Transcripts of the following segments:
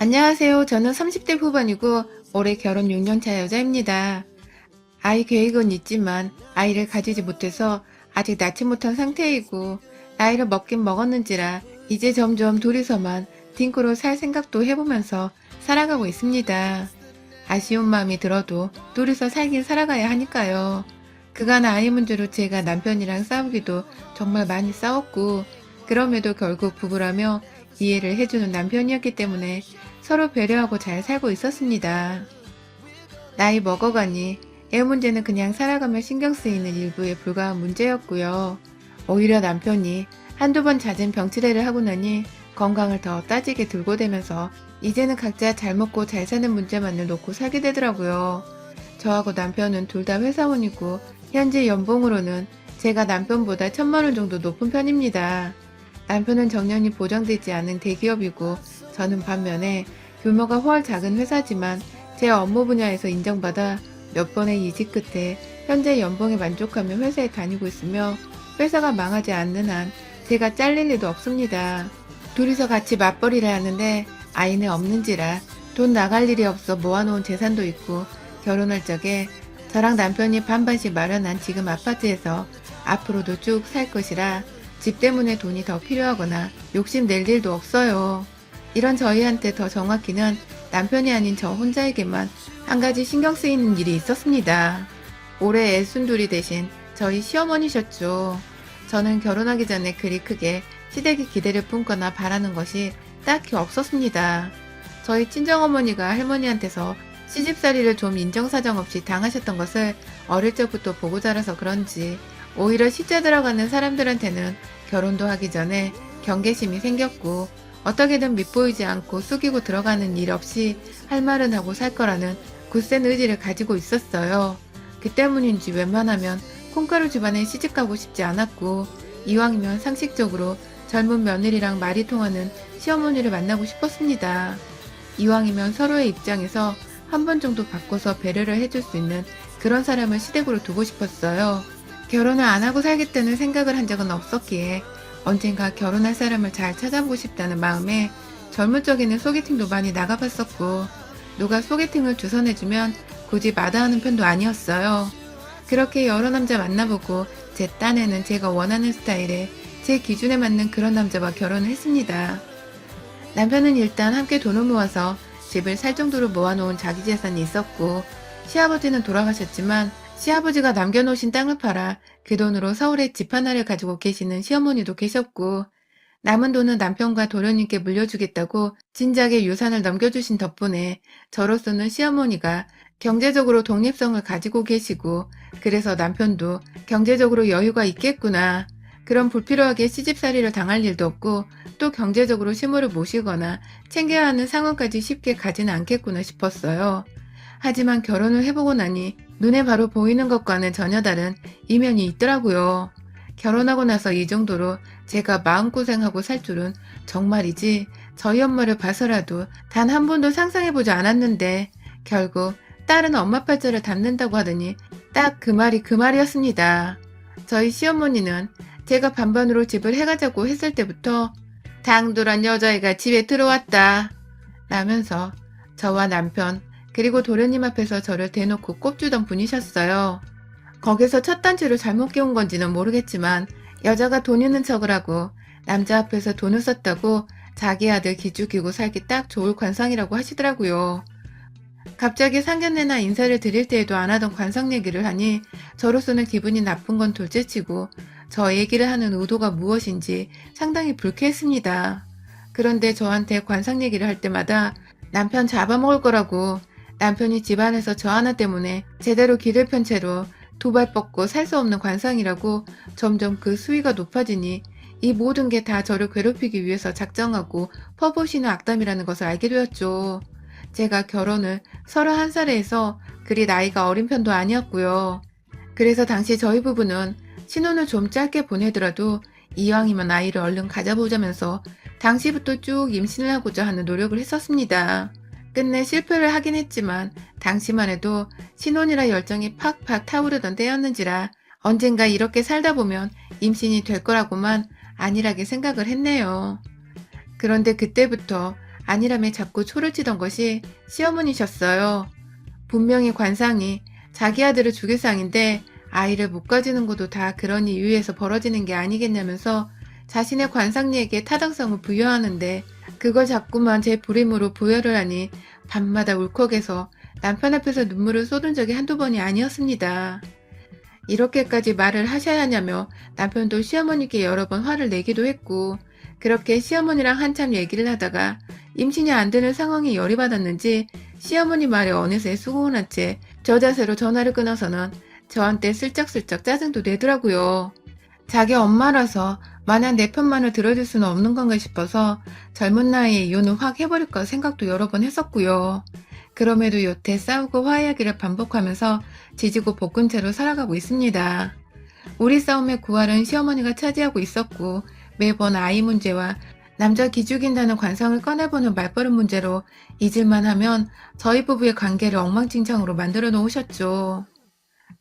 안녕하세요. 저는 30대 후반이고 올해 결혼 6년차 여자입니다. 아이 계획은 있지만 아이를 가지지 못해서 아직 낳지 못한 상태이고 나이를 먹긴 먹었는지라 이제 점점 둘이서만 딩크로 살 생각도 해보면서 살아가고 있습니다. 아쉬운 마음이 들어도 둘이서 살긴 살아가야 하니까요. 그간 아이 문제로 제가 남편이랑 싸우기도 정말 많이 싸웠고 그럼에도 결국 부부라며 이해를 해주는 남편이었기 때문에 서로 배려하고 잘 살고 있었습니다. 나이 먹어가니 애 문제는 그냥 살아가며 신경 쓰이는 일부에 불과한 문제였고요. 오히려 남편이 한두 번 잦은 병치레를 하고 나니 건강을 더 따지게 들고대면서 이제는 각자 잘 먹고 잘 사는 문제만을 놓고 살게 되더라고요. 저하고 남편은 둘 다 회사원이고 현재 연봉으로는 제가 남편보다 1,000만 원 정도 높은 편입니다. 남편은 정년이 보장되지 않은 대기업이고 저는 반면에 규모가 훨 작은 회사지만 제 업무 분야에서 인정받아 몇 번의 이직 끝에 현재 연봉에 만족하며 회사에 다니고 있으며 회사가 망하지 않는 한 제가 잘릴 일도 없습니다. 둘이서 같이 맞벌이를 하는데 아이는 없는지라 돈 나갈 일이 없어 모아놓은 재산도 있고 결혼할 적에 저랑 남편이 반반씩 마련한 지금 아파트에서 앞으로도 쭉 살 것이라 집 때문에 돈이 더 필요하거나 욕심낼 일도 없어요. 이런 저희한테 더 정확히는 남편이 아닌 저 혼자에게만 한 가지 신경 쓰이는 일이 있었습니다. 올해 애순돌이 대신 저희 시어머니셨죠. 저는 결혼하기 전에 그리 크게 시댁의 기대를 품거나 바라는 것이 딱히 없었습니다. 저희 친정어머니가 할머니한테서 시집살이를 좀 인정사정 없이 당하셨던 것을 어릴 적부터 보고 자라서 그런지 오히려 시자 들어가는 사람들한테는 결혼도 하기 전에 경계심이 생겼고 어떻게든 밉보이지 않고 숙이고 들어가는 일 없이 할 말은 하고 살 거라는 굳센 의지를 가지고 있었어요. 그 때문인지 웬만하면 콩가루 집안에 시집가고 싶지 않았고 이왕이면 상식적으로 젊은 며느리랑 말이 통하는 시어머니를 만나고 싶었습니다. 이왕이면 서로의 입장에서 한 번 정도 바꿔서 배려를 해줄 수 있는 그런 사람을 시댁으로 두고 싶었어요. 결혼을 안 하고 살겠다는 생각을 한 적은 없었기에 언젠가 결혼할 사람을 잘 찾아보고 싶다는 마음에 젊은 적에는 소개팅도 많이 나가봤었고 누가 소개팅을 주선해주면 굳이 마다하는 편도 아니었어요. 그렇게 여러 남자 만나보고 제 딴에는 제가 원하는 스타일에 제 기준에 맞는 그런 남자와 결혼을 했습니다. 남편은 일단 함께 돈을 모아서 집을 살 정도로 모아놓은 자기 재산이 있었고 시아버지는 돌아가셨지만 시아버지가 남겨놓으신 땅을 팔아 그 돈으로 서울에 집 하나를 가지고 계시는 시어머니도 계셨고 남은 돈은 남편과 도련님께 물려주겠다고 진작에 유산을 넘겨주신 덕분에 저로서는 시어머니가 경제적으로 독립성을 가지고 계시고 그래서 남편도 경제적으로 여유가 있겠구나. 그럼 불필요하게 시집살이를 당할 일도 없고 또 경제적으로 시모를 모시거나 챙겨야 하는 상황까지 쉽게 가지는 않겠구나 싶었어요. 하지만 결혼을 해보고 나니 눈에 바로 보이는 것과는 전혀 다른 이면이 있더라고요. 결혼하고 나서 이 정도로 제가 마음고생하고 살 줄은 정말이지 저희 엄마를 봐서라도 단 한 번도 상상해보지 않았는데 결국 딸은 엄마 팔자를 닮는다고 하더니 딱 그 말이 그 말이었습니다. 저희 시어머니는 제가 반반으로 집을 해가자고 했을 때부터 당돌한 여자애가 집에 들어왔다 라면서 저와 남편 그리고 도련님 앞에서 저를 대놓고 꼽주던 분이셨어요. 거기서 첫 단추를 잘못 끼운 건지는 모르겠지만 여자가 돈 있는 척을 하고 남자 앞에서 돈을 썼다고 자기 아들 기죽이고 살기 딱 좋을 관상이라고 하시더라고요. 갑자기 상견례나 인사를 드릴 때에도 안 하던 관상 얘기를 하니 저로서는 기분이 나쁜 건 둘째치고 저 얘기를 하는 의도가 무엇인지 상당히 불쾌했습니다. 그런데 저한테 관상 얘기를 할 때마다 남편 잡아먹을 거라고 남편이 집안에서 저 하나 때문에 제대로 길을 편 채로 두 발 뻗고 살 수 없는 관상이라고 점점 그 수위가 높아지니 이 모든 게 다 저를 괴롭히기 위해서 작정하고 퍼부으시는 악담이라는 것을 알게 되었죠. 제가 결혼을 31살에 해서 그리 나이가 어린 편도 아니었고요. 그래서 당시 저희 부부는 신혼을 좀 짧게 보내더라도 이왕이면 아이를 얼른 가져보자면서 당시부터 쭉 임신을 하고자 하는 노력을 했었습니다. 끝내 실패를 하긴 했지만 당시만 해도 신혼이라 열정이 팍팍 타오르던 때였는지라 언젠가 이렇게 살다 보면 임신이 될 거라고만 안일하게 생각을 했네요. 그런데 그때부터 아니라며 자꾸 초를 치던 것이 시어머니셨어요. 분명히 관상이 자기 아들을 죽일 상인데 아이를 못 가지는 것도 다 그런 이유에서 벌어지는 게 아니겠냐면서 자신의 관상리에게 타당성을 부여하는데 그걸 자꾸만 제 불임으로 부여를 하니 밤마다 울컥해서 남편 앞에서 눈물을 쏟은 적이 한두 번이 아니었습니다. 이렇게까지 말을 하셔야 하냐며 남편도 시어머니께 여러 번 화를 내기도 했고 그렇게 시어머니랑 한참 얘기를 하다가 임신이 안 되는 상황에 열이 받았는지 시어머니 말에 어느새 수긍한 채 저자세로 전화를 끊어서는 저한테 슬쩍슬쩍 짜증도 내더라고요. 자기 엄마라서 마냥 내 편만을 들어줄 수는 없는 건가 싶어서 젊은 나이에 이혼을 확 해버릴까 생각도 여러 번 했었고요. 그럼에도 여태 싸우고 화해하기를 반복하면서 지지고 볶은 채로 살아가고 있습니다. 우리 싸움의 구할은 시어머니가 차지하고 있었고 매번 아이 문제와 남자 기죽인다는 관상을 꺼내보는 말버릇 문제로 잊을만 하면 저희 부부의 관계를 엉망진창으로 만들어 놓으셨죠.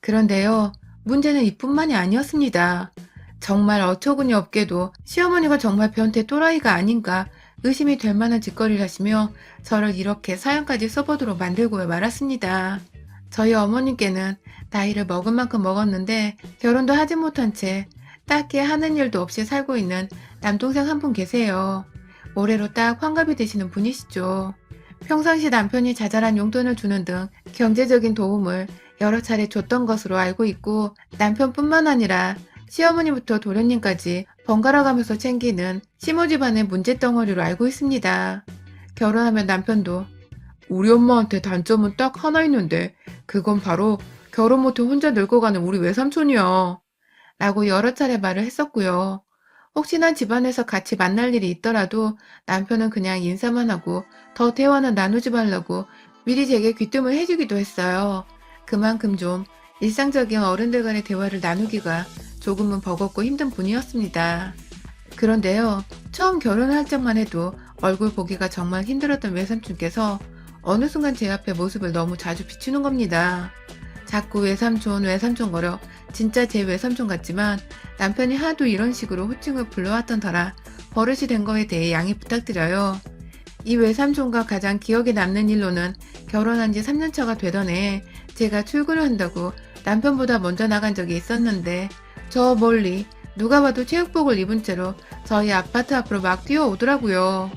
그런데요, 문제는 이뿐만이 아니었습니다. 정말 어처구니 없게도 시어머니가 정말 변태 또라이가 아닌가 의심이 될 만한 짓거리를 하시며 저를 이렇게 사연까지 써보도록 만들고 말았습니다. 저희 어머님께는 나이를 먹은 만큼 먹었는데 결혼도 하지 못한 채 딱히 하는 일도 없이 살고 있는 남동생 한 분 계세요. 올해로 딱 환갑이 되시는 분이시죠. 평상시 남편이 자잘한 용돈을 주는 등 경제적인 도움을 여러 차례 줬던 것으로 알고 있고 남편뿐만 아니라 시어머니부터 도련님까지 번갈아 가면서 챙기는 시모 집안의 문제덩어리로 알고 있습니다. 결혼하면 남편도 우리 엄마한테 단점은 딱 하나 있는데 그건 바로 결혼 못해 혼자 늙어가는 우리 외삼촌이야. 라고 여러 차례 말을 했었고요. 혹시나 집안에서 같이 만날 일이 있더라도 남편은 그냥 인사만 하고 더 대화는 나누지 말라고 미리 제게 귀뜸을 해주기도 했어요. 그만큼 좀 일상적인 어른들 간의 대화를 나누기가 조금은 버겁고 힘든 분이었습니다. 그런데요, 처음 결혼할 적만 해도 얼굴 보기가 정말 힘들었던 외삼촌께서 어느 순간 제 앞에 모습을 너무 자주 비추는 겁니다. 자꾸 외삼촌 외삼촌 거려 진짜 제 외삼촌 같지만 남편이 하도 이런 식으로 호칭을 불러왔던 터라 버릇이 된 거에 대해 양해 부탁드려요. 이 외삼촌과 가장 기억에 남는 일로는 결혼한 지 3년차가 되던 해에 제가 출근을 한다고 남편보다 먼저 나간 적이 있었는데 저 멀리 누가 봐도 체육복을 입은 채로 저희 아파트 앞으로 막 뛰어오더라고요.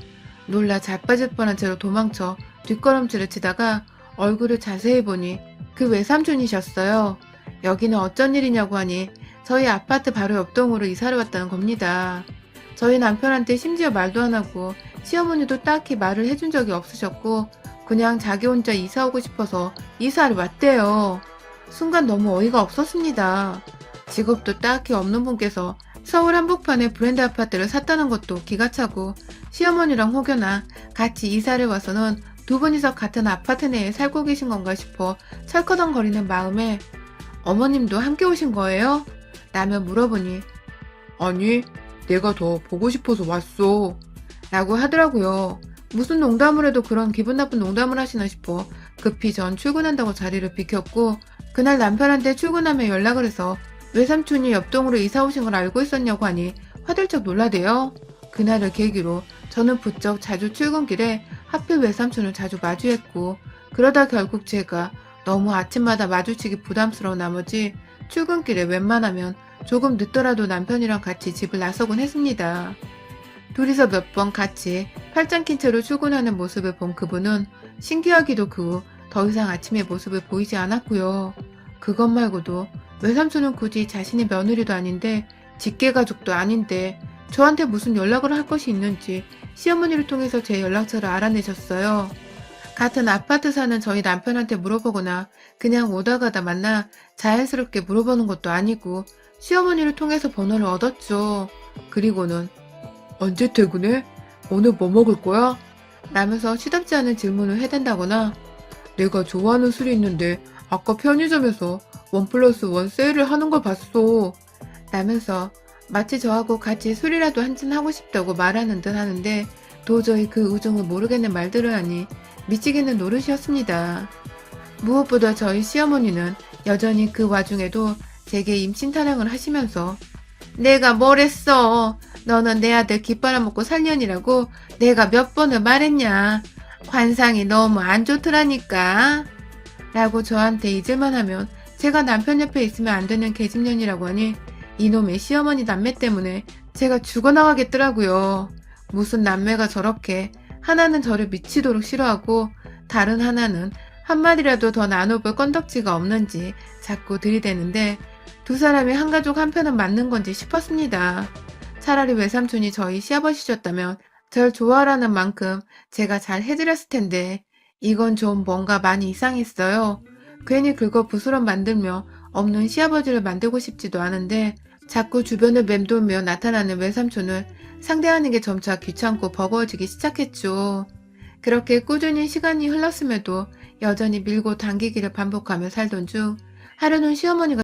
놀라 자빠질 뻔한 채로 도망쳐 뒷걸음질을 치다가 얼굴을 자세히 보니 그 외삼촌이셨어요. 여기는 어쩐 일이냐고 하니 저희 아파트 바로 옆 동으로 이사를 왔다는 겁니다. 저희 남편한테 심지어 말도 안 하고 시어머니도 딱히 말을 해준 적이 없으셨고 그냥 자기 혼자 이사 오고 싶어서 이사를 왔대요. 순간 너무 어이가 없었습니다. 직업도 딱히 없는 분께서 서울 한복판에 브랜드 아파트를 샀다는 것도 기가 차고 시어머니랑 혹여나 같이 이사를 와서는 두 분이서 같은 아파트 내에 살고 계신 건가 싶어 철커덩거리는 마음에 어머님도 함께 오신 거예요? 라며 물어보니 아니 내가 더 보고 싶어서 왔어 라고 하더라고요. 무슨 농담을 해도 그런 기분 나쁜 농담을 하시나 싶어 급히 전 출근한다고 자리를 비켰고 그날 남편한테 출근하며 연락을 해서 외삼촌이 옆동으로 이사 오신 걸 알고 있었냐고 하니 화들짝 놀라대요. 그날을 계기로 저는 부쩍 자주 출근길에 하필 외삼촌을 자주 마주했고 그러다 결국 제가 너무 아침마다 마주치기 부담스러운 나머지 출근길에 웬만하면 조금 늦더라도 남편이랑 같이 집을 나서곤 했습니다. 둘이서 몇 번 같이 팔짱 낀 채로 출근하는 모습을 본 그분은 신기하기도 그 후 더 이상 아침의 모습을 보이지 않았고요. 그것 말고도 외삼촌은 굳이 자신의 며느리도 아닌데 직계가족도 아닌데 저한테 무슨 연락을 할 것이 있는지 시어머니를 통해서 제 연락처를 알아내셨어요. 같은 아파트 사는 저희 남편한테 물어보거나 그냥 오다 가다 만나 자연스럽게 물어보는 것도 아니고 시어머니를 통해서 번호를 얻었죠. 그리고는 언제 퇴근해? 오늘 뭐 먹을 거야? 라면서 시답지 않은 질문을 해댄다거나 내가 좋아하는 술이 있는데 아까 편의점에서 1+1 세일을 하는 걸 봤어 라면서 마치 저하고 같이 술이라도 한잔 하고 싶다고 말하는 듯 하는데 도저히 그 우정을 모르겠는 말들을 하니 미치겠는 노릇이었습니다. 무엇보다 저희 시어머니는 여전히 그 와중에도 제게 임신 타령을 하시면서 내가 뭘 했어? 너는 내 아들 깃 빨아먹고 살년이라고 내가 몇 번을 말했냐? 관상이 너무 안 좋더라니까. 라고 저한테 잊을만 하면 제가 남편 옆에 있으면 안 되는 계집년이라고 하니 이놈의 시어머니 남매 때문에 제가 죽어나가겠더라고요. 무슨 남매가 저렇게 하나는 저를 미치도록 싫어하고 다른 하나는 한마디라도 더 나눠볼 건덕지가 없는지 자꾸 들이대는데 두 사람이 한 가족 한편은 맞는 건지 싶었습니다. 차라리 외삼촌이 저희 시아버지셨다면 절 좋아하라는 만큼 제가 잘 해드렸을 텐데 이건 좀 뭔가 많이 이상했어요. 괜히 긁어 부스럼 만들며 없는 시아버지를 만들고 싶지도 않은데 자꾸 주변을 맴돌며 나타나는 외삼촌을 상대하는 게 점차 귀찮고 버거워지기 시작했죠. 그렇게 꾸준히 시간이 흘렀음에도 여전히 밀고 당기기를 반복하며 살던 중 하루는 시어머니가